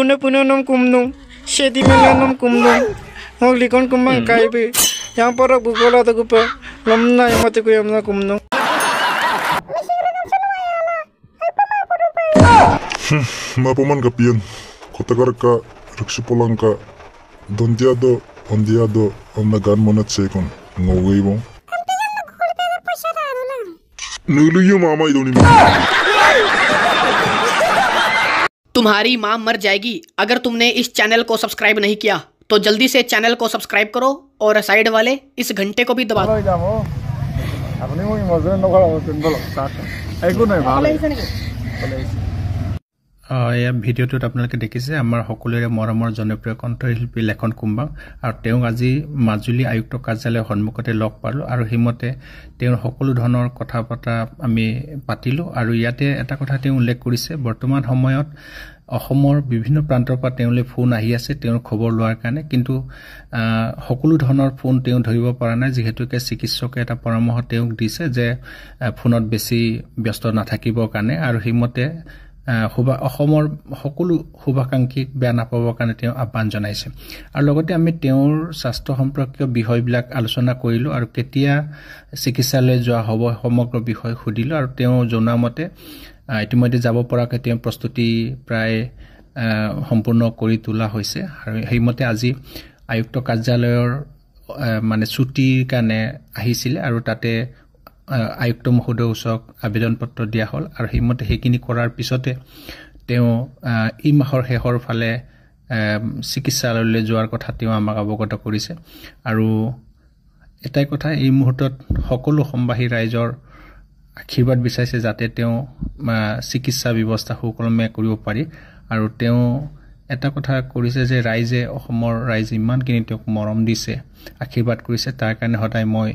Luna punanum kumnum, shady melanum kumnum, Holikon kumang kaibi, yang para bukola the gupa, Lamna Matikuyamna kumnum. Mapaman kapian, Kotakarka, Rikshipolanka, Dondiado, Ondiado, Omnagan Monat Second, Ngawibon. Nuluyo मामा इधोनी में तुम्हारी माँ मर जाएगी अगर तुमने इस channel को subscribe नहीं किया तो जल्दी से चैनल को सब्सक्राइब करो और साइड वाले इस घंटे को भी दबा दो। या ভিডিঅ'টোত আপোনালোকে দেখিছে আমাৰ সকলোৰে মৰমৰ জনপ্ৰিয় কণ্ঠশিল্পী লেখন কুম্বাং আৰু তেওঁক আজি মাজুলী আয়ুক্ত কাৰ্যালয়ৰ সন্মুখতে লগ পালো আৰু হিমতে তেওঁৰ সকলো ধৰণৰ কথা পতা আমি পাতিলো আৰু ইয়াতে এটা কথা তেওঁ উল্লেখ কৰিছে বৰ্তমান সময়ত অসমৰ বিভিন্ন প্ৰান্তৰ পৰা তেওঁলৈ ফোন আহি আছে তেওঁৰ খবৰ লোৱাৰ কাৰণে কিন্তু সকলো ধৰণৰ ফোন তেওঁ ধৰিব পৰা নাই যেহেতুকে চিকিৎসকে এটা পৰামৰ্শ তেওঁক দিছে যে ফোনত বেছি ব্যস্ত নাথাকিবৰ কাৰণে আৰু হিমতে অসমৰ সকলো শুভাকাংক্ষীক বেয়া নাপাবৰ কাৰণে তেওঁ আহ্বান জনাইছে আৰু লগতে আমি তেওঁৰ স্বাস্থ্য সম্পৰ্কীয় বিষয়বিলাক আলোচনা কৰিলো আৰু কেতিয়া চিকিৎসালয় যোৱা হ'ব সমগ্ৰ বিষয় সুধিলো আৰু তেওঁ জনোৱা মতে ইতিমধ্যে যাব পৰাকৈ তেওঁ প্ৰস্তুতি প্ৰায় সম্পূৰ্ণ কৰি তোলা হৈছে আৰু সেইমতে আজি আয়ুক্ত কাৰ্যালয়ৰ মানে ছুটিৰ কাৰণে আহিছিল আৰু তাতে আয়ুক্ত মহোদয়ৰ ওচৰত আবেদন পত্ৰ দিয়া হ'ল আৰু হিমতে হেকিনি কৰাৰ পিছতে তেওঁ এই মাহৰ শেষৰ ফালে চিকিৎসালয়লৈ যোৱাৰ কথা তেওঁ আমাক অৱগত কৰিছে আৰু এটাই কথা এই মুহূৰ্তত সকলো সম্বাহী ৰাইজৰ আশীৰ্বাদ বিচাৰিছে যাতে তেওঁ চিকিৎসা ব্যৱস্থা সুকলমে কৰিব পাৰি আৰু তেওঁ এটা কথা কৰিছে যে ৰাইজে অসমৰ ৰাইজে ইমানখিনি তেওঁক মৰম দিছে আশীৰ্বাদ কৰিছে তাৰ কাৰণে সদায় মই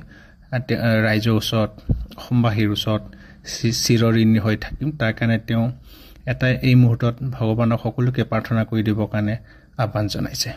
ৰাইজৰ ওচৰত সম্বাহীৰ ওচৰত চিৰঋণী হৈ থাকিম তাৰ কাৰণে তেওঁ এটা এই মুহূৰ্তত ভগৱানক সকলোকে প্ৰাৰ্থনা কৰি দিবৰ কাৰণে আহ্বান জনাইছে।